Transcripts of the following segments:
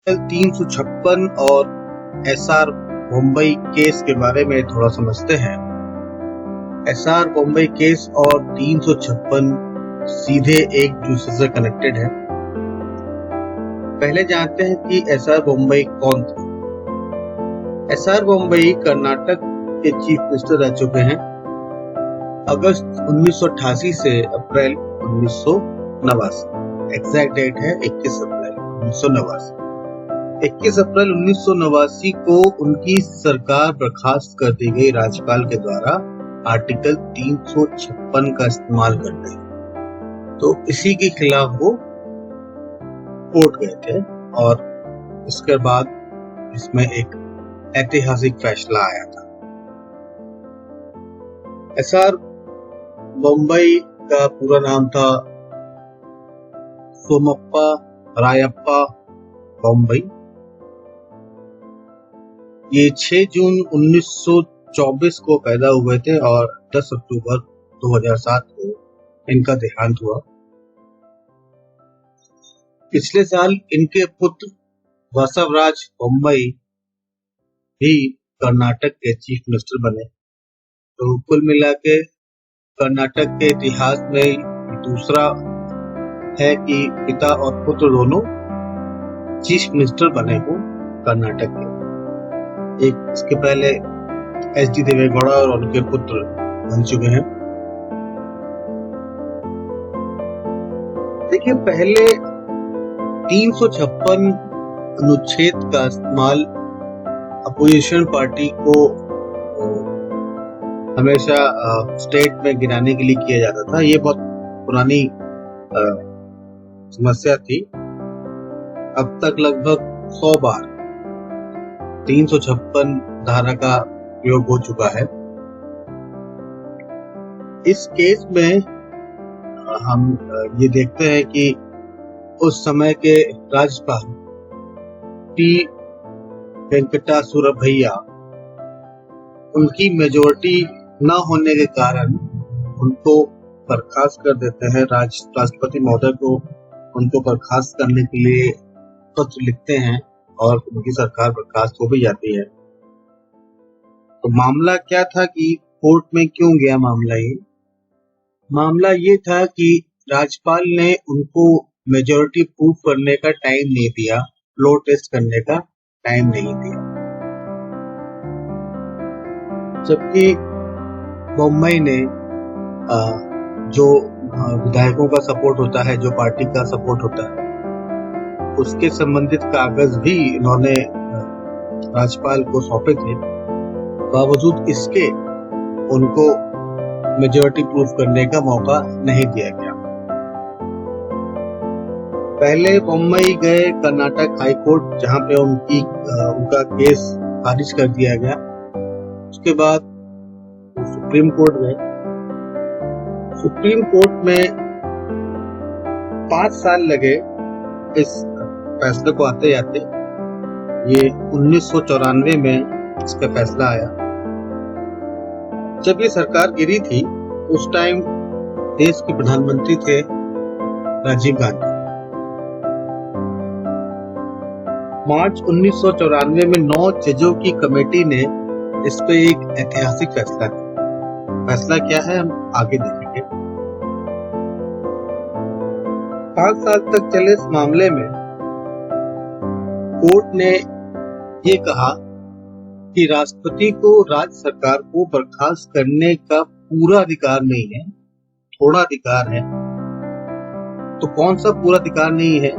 356 और SR Mumbai case के बारे में थोड़ा समझते हैं। एसआर मुंबई केस और 356 सीधे एक दूसरे से कनेक्टेड है। पहले जानते हैं कि एसआर मुंबई कौन था। एसआर मुंबई कर्नाटक के चीफ मिनिस्टर रह चुके हैं अगस्त 1988 से अप्रैल 1989। एग्जैक्ट डेट है 21 अप्रैल 1989। 21 अप्रैल 1989 को उनकी सरकार बर्खास्त कर दी गई राज्यपाल के द्वारा आर्टिकल 356 का इस्तेमाल करते हैं। तो इसी के खिलाफ वो कोर्ट गए थे और इसके बाद इसमें एक ऐतिहासिक फैसला आया था। एसआर मुंबई का पूरा नाम था सोमप्पा रायप्पा मुंबई। ये 6 जून 1924 को पैदा हुए थे और 10 अक्टूबर 2007 को इनका देहांत हुआ। पिछले साल इनके पुत्र बसवराज मुंबई भी कर्नाटक के चीफ मिनिस्टर बने। तो कुल मिला के कर्नाटक के इतिहास में दूसरा है कि पिता और पुत्र दोनों चीफ मिनिस्टर बने हो कर्नाटक के। एक इसके पहले एच.डी. देवेगौड़ा और उनके पुत्र बन चुके हैं। देखिए, पहले 356 अनुच्छेद का इस्तेमाल अपोजिशन पार्टी को हमेशा स्टेट में गिराने के लिए किया जाता था। ये बहुत पुरानी समस्या थी। अब तक लगभग 100 बार 356 धारा का प्रयोग हो चुका है। इस केस में हम ये देखते हैं कि उस समय के राज्यपाल टी वेंकटासुरभैया, उनकी मेजोरिटी न होने के कारण उनको बर्खास्त कर देते हैं। राष्ट्रपति महोदय को उनको बर्खास्त करने के लिए पत्र लिखते हैं और उनकी सरकार बर्खास्त हो भी जाती है। तो मामला क्या था कि कोर्ट में क्यों गया मामला ये था कि राज्यपाल ने उनको मेजॉरिटी प्रूव करने का टाइम नहीं दिया, फ्लोर टेस्ट करने का टाइम नहीं दिया। जबकि मुंबई ने जो विधायकों का सपोर्ट होता है, जो पार्टी का सपोर्ट होता है, उसके संबंधित कागज भी इन्होंने राज्यपाल को सौंपे थे। बावजूद इसके उनको मेजॉरिटी प्रूफ करने का मौका नहीं दिया गया। पहले मुंबई गए कर्नाटक हाई कोर्ट, जहां पे उनका केस खारिज कर दिया गया। उसके बाद सुप्रीम कोर्ट गए। सुप्रीम कोर्ट में 5 साल लगे इस फैसले को आते जाते। ये 1994 में इसका फैसला आया। जब ये सरकार गिरी थी, उस टाइम देश के प्रधानमंत्री थे राजीव गांधी। मार्च 1994 में 9 जजों की कमेटी ने इस पे एक ऐतिहासिक फैसला किया। फैसला क्या है हम आगे देखेंगे। 5 साल तक चले इस मामले में कोर्ट ने ये कहा कि राष्ट्रपति को राज्य सरकार को बर्खास्त करने का पूरा अधिकार नहीं है, थोड़ा अधिकार है। तो कौन सा पूरा अधिकार नहीं है,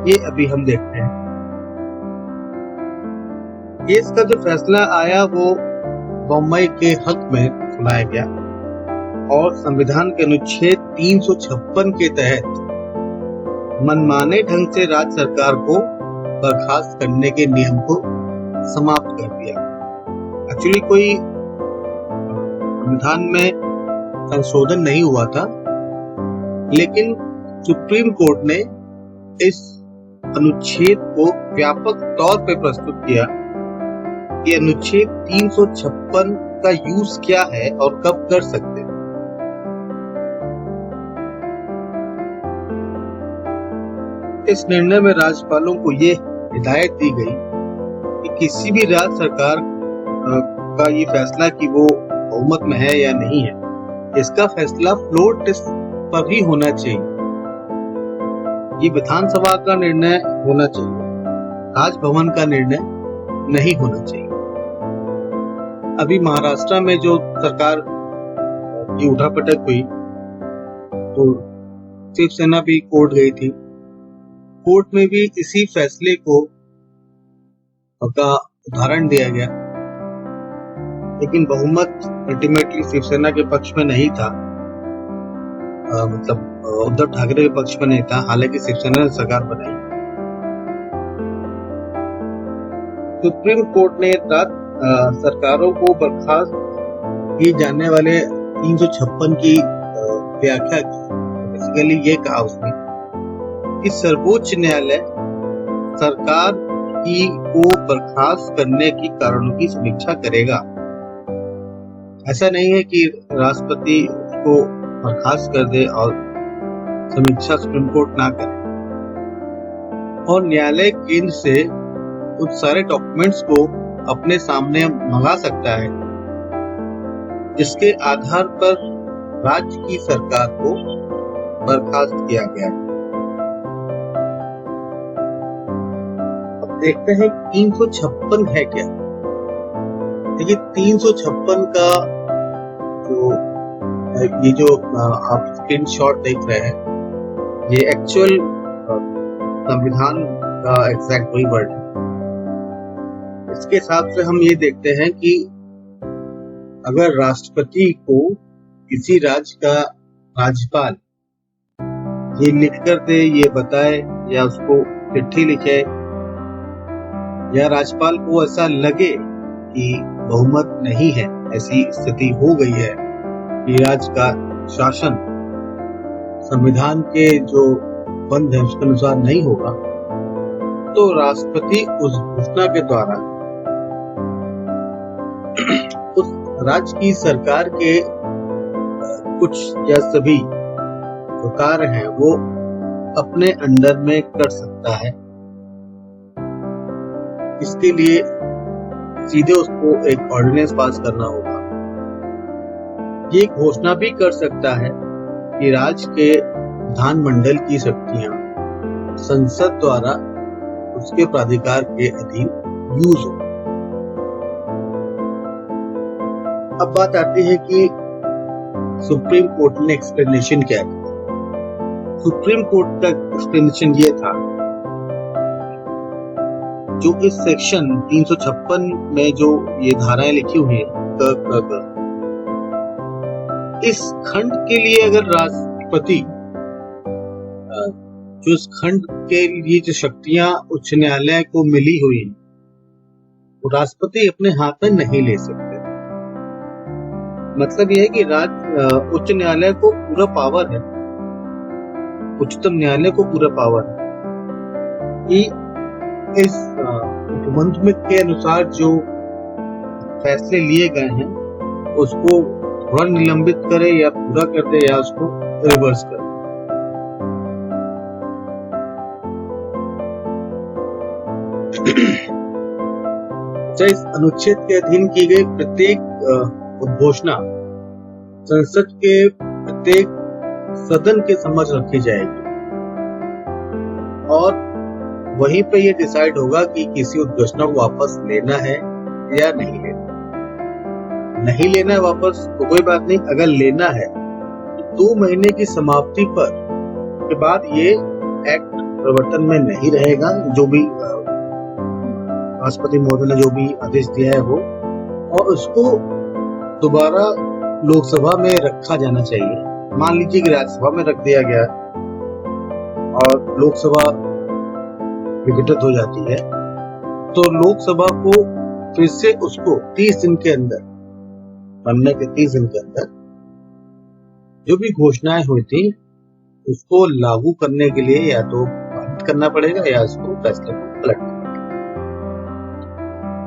ये अभी हम देखते हैं। केस का जो फैसला आया वो मुंबई के हक में सुनाया गया और संविधान के अनुच्छेद 356 के तहत मनमाने ढंग से राज्य सरकार को बर्खास्त करने के नियम को समाप्त कर दिया। एक्चुअली कोई संविधान में संशोधन नहीं हुआ था, लेकिन सुप्रीम कोर्ट ने इस अनुच्छेद को व्यापक तौर पे प्रस्तुत किया कि अनुच्छेद 356 का यूज क्या है और कब कर सकते हैं। इस निर्णय में राज्यपालों को ये हिदायत दी गई कि किसी भी राज्य सरकार का ये फैसला कि वो बहुमत में है या नहीं है, इसका फैसला फ्लोर टेस्ट पर भी होना चाहिए। ये विधानसभा का निर्णय होना चाहिए, राजभवन का निर्णय नहीं होना चाहिए। अभी महाराष्ट्र में जो सरकार की उठापटक हुई तो शिवसेना भी कोर्ट गई थी। कोर्ट में भी इसी फैसले को का उदाहरण दिया गया, लेकिन बहुमत अल्टीमेटली शिवसेना के पक्ष में नहीं था, मतलब उद्धव ठाकरे के पक्ष में नहीं था। हालांकि शिवसेना ने सरकार बनाई। सुप्रीम कोर्ट ने सरकारों को बर्खास्त किए जाने वाले 356 की व्याख्या की। बेसिकली ये कहा उसने कि सर्वोच्च न्यायालय सरकार की को बर्खास्त करने के कारणों की समीक्षा करेगा। ऐसा नहीं है कि राष्ट्रपति को बर्खास्त कर दे और समीक्षा सुप्रीम कोर्ट ना करे। और न्यायालय केंद्र से उस सारे डॉक्यूमेंट्स को अपने सामने मंगा सकता है जिसके आधार पर राज्य की सरकार को बर्खास्त किया गया है। अब देखते हैं 356 है क्या। देखिए 356 का जो आप स्क्रीनशॉट देख रहे हैं, ये एक्चुअल संविधान का एग्जैक्ट वही वर्ड है। इसके हिसाब से हम ये देखते हैं कि अगर राष्ट्रपति को किसी राज्य का राज्यपाल ये लिख कर दे, ये बताए या उसको चिट्ठी लिखे, या राज्यपाल को ऐसा लगे कि बहुमत नहीं है, ऐसी स्थिति हो गई है कि राज्य का शासन संविधान के जो बंद है उसके अनुसार नहीं होगा, तो राष्ट्रपति उस घोषणा के द्वारा उस राज्य की सरकार के कुछ या सभी जो कार्य हैं वो अपने अंडर में कर सकता है। इसके लिए सीधे उसको एक ऑर्डिनेंस पास करना होगा। ये घोषणा भी कर सकता है कि राज्य के विधानमंडल की शक्तियां संसद द्वारा उसके प्राधिकार के अधीन यूज हो। अब बात आती है कि सुप्रीम कोर्ट ने एक्सप्लेनेशन क्या किया। सुप्रीम कोर्ट का एक्सप्लेनेशन ये था, जो इस सेक्शन 356 में जो ये धाराएं लिखी हुई हैं, इस खंड के लिए अगर राष्ट्रपति जो इस खंड के लिए जो शक्तियां उच्च न्यायालय को मिली हुई हैं, वो राष्ट्रपति अपने हाथ में नहीं ले सकते। मतलब यह है कि उच्च न्यायालय को पूरा पावर है, उच्चतम न्यायालय को पूरा पावर है कि इस उपबंध के अनुसार जो फैसले लिए गए हैं उसको थोड़ा निलंबित करे या पूरा कर दे या उसको रिवर्स करे। इस अनुच्छेद के अधीन की गई प्रत्येक उद्घोषणा संसद के प्रत्येक सदन के समझ रखी जाएगी और वहीं पे ये डिसाइड होगा कि किसी उद्घोषणा को वापस लेना है या नहीं लेना। नहीं लेना है वापस तो कोई बात नहीं, अगर लेना है तो 2 महीने की समाप्ति पर के बाद ये एक्ट प्रवर्तन में नहीं रहेगा। जो भी राष्ट्रपति महोदय ने जो भी आदेश दिया है वो, और उसको दोबारा लोकसभा में रखा जाना चाहिए। मान लीजिए कि राज्यसभा में रख दिया गया और लोकसभा विघटित हो जाती है, तो लोकसभा को फिर से उसको 30 दिन के अंदर, बनने के 30 दिन के अंदर जो भी घोषणाएं हुई थी उसको लागू करने के लिए या तो पारित करना पड़ेगा या उसको फैसले को पलट।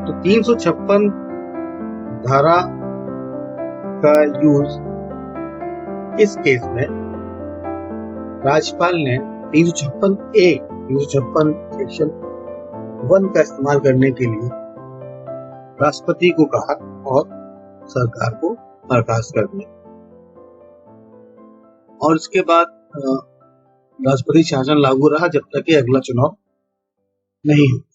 तो 356 धारा का यूज इस केस में राज्यपाल ने 356 सेक्शन वन का इस्तेमाल करने के लिए राष्ट्रपति को कहा और सरकार को बर्खास्त कर दिया। और इसके बाद राष्ट्रपति शासन लागू रहा जब तक कि अगला चुनाव नहीं हुआ।